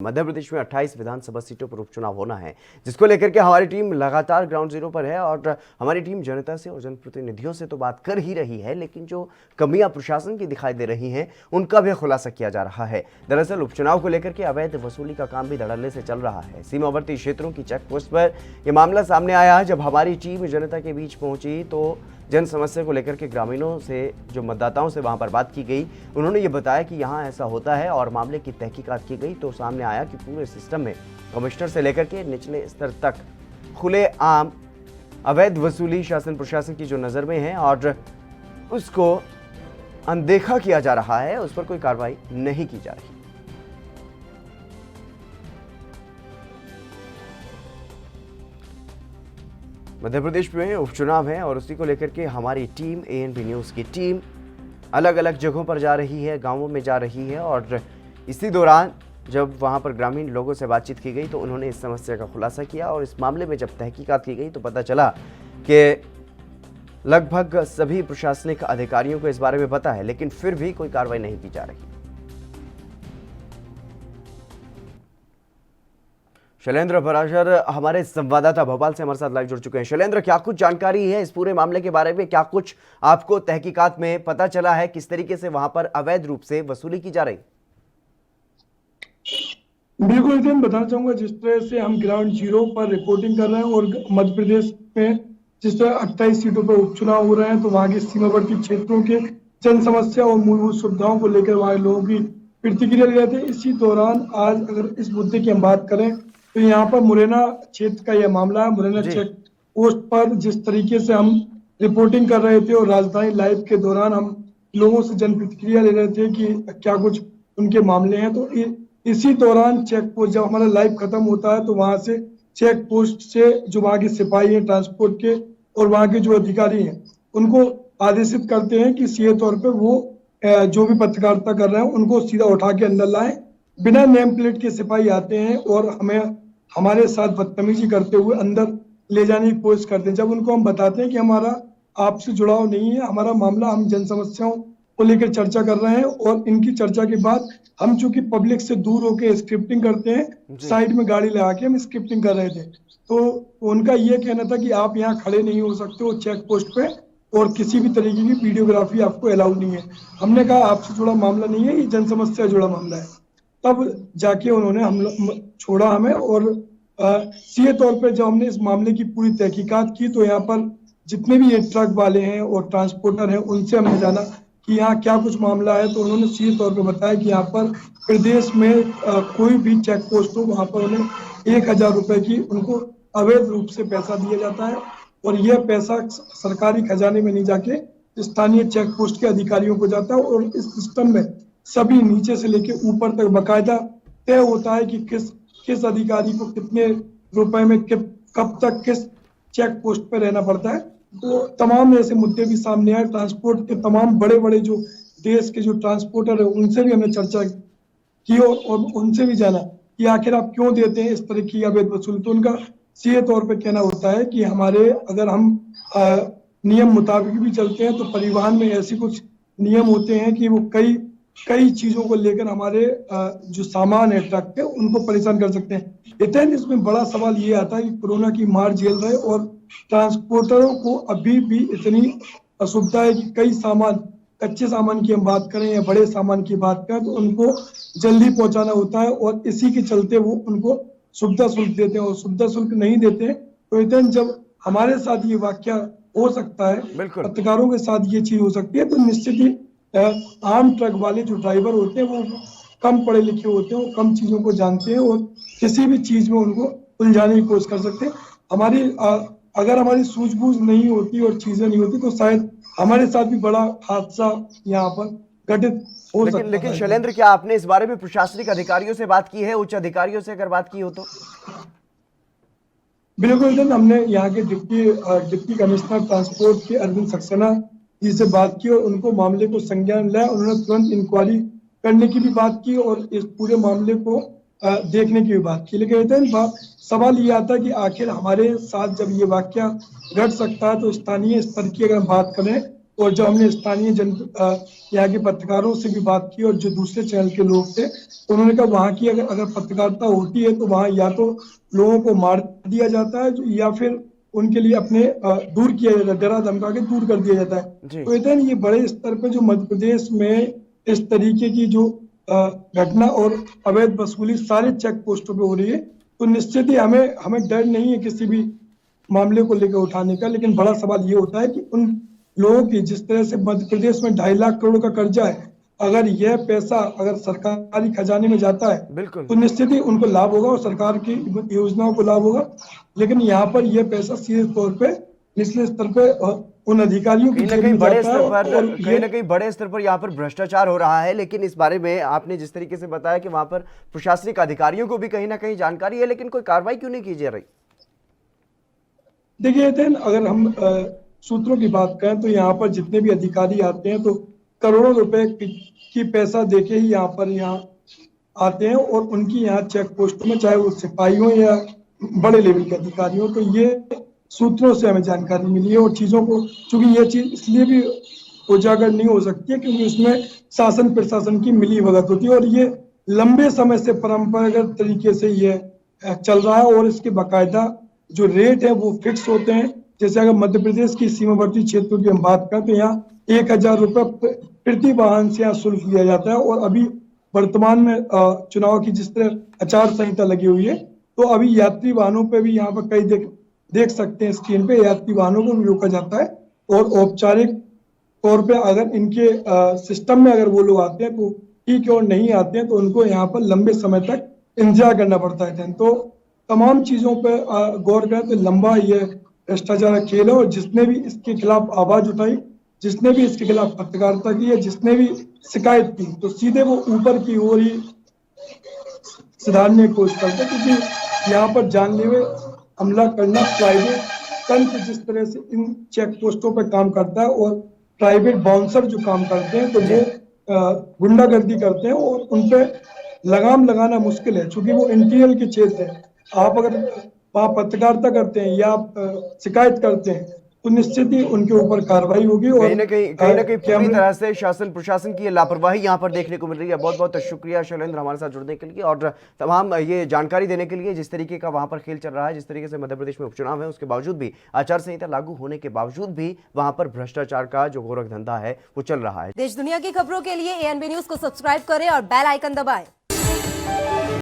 मध्य प्रदेश में 28 विधानसभा सीटों पर उपचुनाव होना है, जिसको लेकर के हमारी टीम लगातार ग्राउंड जीरो पर है और हमारी टीम जनता से और जनप्रतिनिधियों से तो बात कर ही रही है, लेकिन जो कमियां प्रशासन की दिखाई दे रही हैं उनका भी खुलासा किया जा रहा है। दरअसल उपचुनाव को लेकर के अवैध वसूली का काम भी धड़ल्ले से चल रहा है। सीमावर्ती क्षेत्रों की चेक पोस्ट पर यह मामला सामने आया। जब हमारी टीम जनता के बीच पहुंची तो जन समस्या को लेकर के ग्रामीणों से, जो मतदाताओं से वहां पर बात की गई, उन्होंने ये बताया कि यहाँ ऐसा होता है और मामले की तहकीकात की गई तो सामने आया कि पूरे सिस्टम में कमिश्नर से लेकर के निचले स्तर तक खुलेआम अवैध वसूली शासन प्रशासन की जो नज़र में है और उसको अनदेखा किया जा रहा है, उस पर कोई कार्रवाई नहीं की जा रही। मध्य प्रदेश में उपचुनाव है और उसी को लेकर के हमारी टीम, ANP न्यूज़ की टीम अलग अलग जगहों पर जा रही है, गांवों में जा रही है और इसी दौरान जब वहां पर ग्रामीण लोगों से बातचीत की गई तो उन्होंने इस समस्या का खुलासा किया और इस मामले में जब तहकीकात की गई तो पता चला कि लगभग सभी प्रशासनिक अधिकारियों को इस बारे में पता है, लेकिन फिर भी कोई कार्रवाई नहीं की जा रही। शैलेंद्र पराशर हमारे संवाददाता भोपाल से हमारे साथ लाइव जुड़ चुके हैं। शैलेंद्र, क्या कुछ जानकारी है इस पूरे मामले के बारे में? क्या कुछ आपको तहकीकात में पता चला है? किस तरीके से वहां पर अवैध रूप से वसूली की जा रही? बिल्कुल नितिन, बताना चाहूंगा जिस तरह से हम ग्राउंड जीरो पर रिपोर्टिंग कर रहे हैं और मध्य प्रदेश में जिस तरह 28 सीटों पर उपचुनाव हो रहे हैं तो वहां के सीमावर्ती क्षेत्रों के जन समस्या और मूलभूत सुविधाओं को लेकर वहां लोगों की प्रतिक्रिया ले रहे थे। इसी दौरान आज अगर इस मुद्दे की हम बात करें तो यहाँ पर मुरैना क्षेत्र का यह मामला है। मुरैना चेक पोस्ट पर जिस तरीके से हम रिपोर्टिंग कर रहे थे और राजधानी लाइव के दौरान हम लोगों से जन प्रतिक्रिया ले रहे थे कि क्या कुछ उनके मामले हैं, तो इसी दौरान चेक पोस्ट जब हमारा लाइव खत्म होता है तो वहां से चेक पोस्ट से जो वहां के सिपाही हैं ट्रांसपोर्ट के और वहां के जो अधिकारी हैं उनको आदेशित करते हैं कि सीधे तौर पे वो जो भी पत्रकारिता कर रहे हैं उनको सीधा उठा के अंदर लाएं। बिना नेम प्लेट के सिपाही आते हैं और हमें हमारे साथ बदतमीजी करते हुए अंदर ले जाने की कोशिश करते हैं। जब उनको हम बताते हैं कि हमारा आपसे जुड़ाव नहीं है, हमारा मामला, हम जन समस्याओं को लेकर चर्चा कर रहे हैं और इनकी चर्चा के बाद हम चूंकि पब्लिक से दूर होकर स्क्रिप्टिंग करते हैं, साइड में गाड़ी लगा के हम स्क्रिप्टिंग कर रहे थे, तो उनका ये कहना था कि आप यहाँ खड़े नहीं हो सकते हो चेक पोस्ट पे और किसी भी तरीके की वीडियोग्राफी आपको अलाउड नहीं है। हमने कहा आपसे जुड़ा मामला नहीं है, ये जन समस्या जुड़ा मामला है। तब जाके उन्होंने हम छोड़ा हमें और सीधे तौर पे जब हमने इस मामले की पूरी तहकीकात की तो यहाँ पर जितने भी ये ट्रक वाले हैं और ट्रांसपोर्टर हैं उनसे हमने जाना कि यहाँ क्या कुछ मामला है, तो उन्होंने सीधे तौर पे बताया कि यहाँ पर प्रदेश में कोई भी चेक पोस्ट हो वहाँ पर उन्हें 1000 रुपए की उनको अवैध रूप से पैसा दिया जाता है और यह पैसा सरकारी खजाने में नहीं जाके स्थानीय चेक पोस्ट के अधिकारियों को जाता है और इस सिस्टम में सभी नीचे से लेके ऊपर तक बकायदा तय होता है कि किस अधिकारी को कितने रुपए में कब तक किस चेक पोस्ट पे रहना पड़ता है। तो तमाम ऐसे मुद्दे भी सामने आए। ट्रांसपोर्ट के तमाम बड़े बड़े जो देश के जो ट्रांसपोर्टर है उनसे भी हमने चर्चा की और उनसे भी जाना कि आखिर आप क्यों देते हैं इस तरह की अवैध वसूली। तो उनका सीधे तौर पे कहना होता है कि हमारे अगर हम नियम मुताबिक भी चलते हैं तो परिवहन में ऐसे कुछ नियम होते हैं कि वो कई चीजों को लेकर हमारे जो सामान है ट्रक पे उनको परेशान कर सकते हैं। लेकिन इसमें बड़ा सवाल ये आता है कि कोरोना की मार झेल रहे और ट्रांसपोर्टरों को अभी भी इतनी असुविधा है कि कई सामान, कच्चे सामान की हम बात करें या बड़े सामान की बात करें तो उनको जल्दी पहुंचाना होता है और इसी के चलते वो उनको सुविधा शुल्क देते हैं और सुविधा शुल्क नहीं देते हैं। तो इतने जब हमारे साथ ये वाकया हो सकता है, पत्रकारों के साथ ये चीज हो सकती है, तो निश्चित ही आम ट्रक वाले जो ड्राइवर होते हैं वो कम पढ़े लिखे होते हैं, वो कम चीजों को जानते हैं और किसी भी चीज में उनको उलझाने की कोशिश कर सकते हैं। अगर हमारी सूझबूझ नहीं होती और चीजें नहीं होती तो शायद हमारे साथ भी बड़ा हादसा यहाँ पर घटित हो सकता है। लेकिन शैलेंद्र, क्या आपने इस बारे में प्रशासनिक अधिकारियों से बात की है? उच्च अधिकारियों से अगर बात की हो तो? बिल्कुल, हमने यहाँ के डिप्टी कमिश्नर ट्रांसपोर्ट के अरविंद सक्सेना जी से बात की और उनको मामले को संज्ञान लिया। उन्होंने तुरंत इंक्वायरी करने की भी बात की और इस पूरे मामले को देखने की भी बात की। लेकिन सवाल ये आता है कि आखिर हमारे साथ जब ये वाकया घट सकता है तो स्थानीय स्तर की अगर हम बात करें और जब हमने स्थानीय यहाँ के पत्रकारों से भी बात की और जो दूसरे चैनल के लोग थे, तो उन्होंने कहा वहाँ की अगर पत्रकारिता होती है तो वहाँ या तो लोगों को मार दिया जाता है या फिर उनके लिए अपने दूर किया जाता है, डरा धमका के दूर कर दिया जाता है। जी। तो इधर ये बड़े स्तर पे जो मध्य प्रदेश में इस तरीके की जो घटना और अवैध वसूली सारे चेक पोस्टों पे हो रही है, तो निश्चित ही हमें डर नहीं है किसी भी मामले को लेकर उठाने का। लेकिन बड़ा सवाल ये होता है कि उन लोगों की जिस तरह से मध्य प्रदेश में 2.5 लाख करोड़ का कर्जा है, अगर यह पैसा अगर सरकारी खजाने में जाता है बिल्कुल। तो निश्चित ही उनको लाभ होगा और सरकार की योजनाओं को लाभ होगा। लेकिन यहाँ पर यह पैसा सीधे तौर पे निचले स्तर पे उन अधिकारियों की जेब में जाता है और कहीं ना कहीं बड़े स्तर पर यहाँ पर भ्रष्टाचार हो रहा है। लेकिन इस बारे में आपने जिस तरीके से बताया कि वहां पर प्रशासनिक अधिकारियों को भी कहीं ना कहीं जानकारी है, लेकिन कोई कार्रवाई क्यों नहीं की जा रही? देखिए अगर हम सूत्रों की बात करें तो यहाँ पर जितने भी अधिकारी आते हैं तो करोड़ों रुपए की पैसा देके ही यहाँ आते हैं और उनकी यहाँ चेक पोस्टों में, चाहे वो सिपाही हो या बड़े लेवल के अधिकारी हो, तो ये सूत्रों से हमें जानकारी मिली है। और चीजों को, चूंकि ये चीज इसलिए भी उजागर नहीं हो सकती है क्योंकि इसमें शासन प्रशासन की मिली भगत होती है और ये लंबे समय से परंपरागत तरीके से ये चल रहा है और इसके बाकायदा जो रेट है वो फिक्स होते हैं। जैसे अगर मध्य प्रदेश की सीमावर्ती क्षेत्रों की हम बात करें तो यहाँ 1,000 रुपये प्रति वाहन से यहाँ शुल्क लिया जाता है। और अभी वर्तमान में चुनाव की जिस तरह आचार संहिता लगी हुई है, तो अभी यात्री वाहनों पे भी यहाँ पर कई देख सकते हैं स्क्रीन पे, यात्री वाहनों को भी रोका जाता है। और औपचारिक तौर पे अगर इनके सिस्टम में अगर वो लोग आते हैं तो ठीक है, और नहीं आते हैं तो उनको यहाँ पर लंबे समय तक इंतजार करना पड़ता है। तो तमाम चीजों पे गौर करें तो लंबा ये भ्रष्टाचार का खेल है। और जिसने भी इसके खिलाफ आवाज उठाई, जिसने भी इसके खिलाफ पत्रकारिता की है, जिसने भी शिकायत की, तो सीधे वो ऊपर की ओर ही सुधारने की कोशिश करते हैं। क्योंकि यहाँ पर जानलेवा हमला करना प्राइवेट तंत्र जिस तरह से इन चेक पोस्टों पर काम करता है और प्राइवेट बाउंसर जो काम करते हैं तो वो गुंडागर्दी करते हैं और उन पे लगाम लगाना मुश्किल है, क्योंकि वो इंटीरियर के क्षेत्र है। आप अगर वहाँ पत्रकारिता करते हैं या आप शिकायत करते हैं तो निश्चित ही उनके ऊपर कार्रवाई होगी। और कहीं ना कहीं पूरी तरह से शासन प्रशासन की ये लापरवाही यहाँ पर देखने को मिल रही है। बहुत बहुत शुक्रिया शैलेंद्र हमारे साथ जुड़ने के लिए और तमाम ये जानकारी देने के लिए। जिस तरीके का वहाँ पर खेल चल रहा है, जिस तरीके से मध्य प्रदेश में उपचुनाव है, उसके बावजूद भी, आचार संहिता लागू होने के बावजूद भी वहाँ पर भ्रष्टाचार का जो गोरख धंधा है वो चल रहा है। देश दुनिया की खबरों के लिए ANB न्यूज को सब्सक्राइब करें और बेल आइकन दबाएं।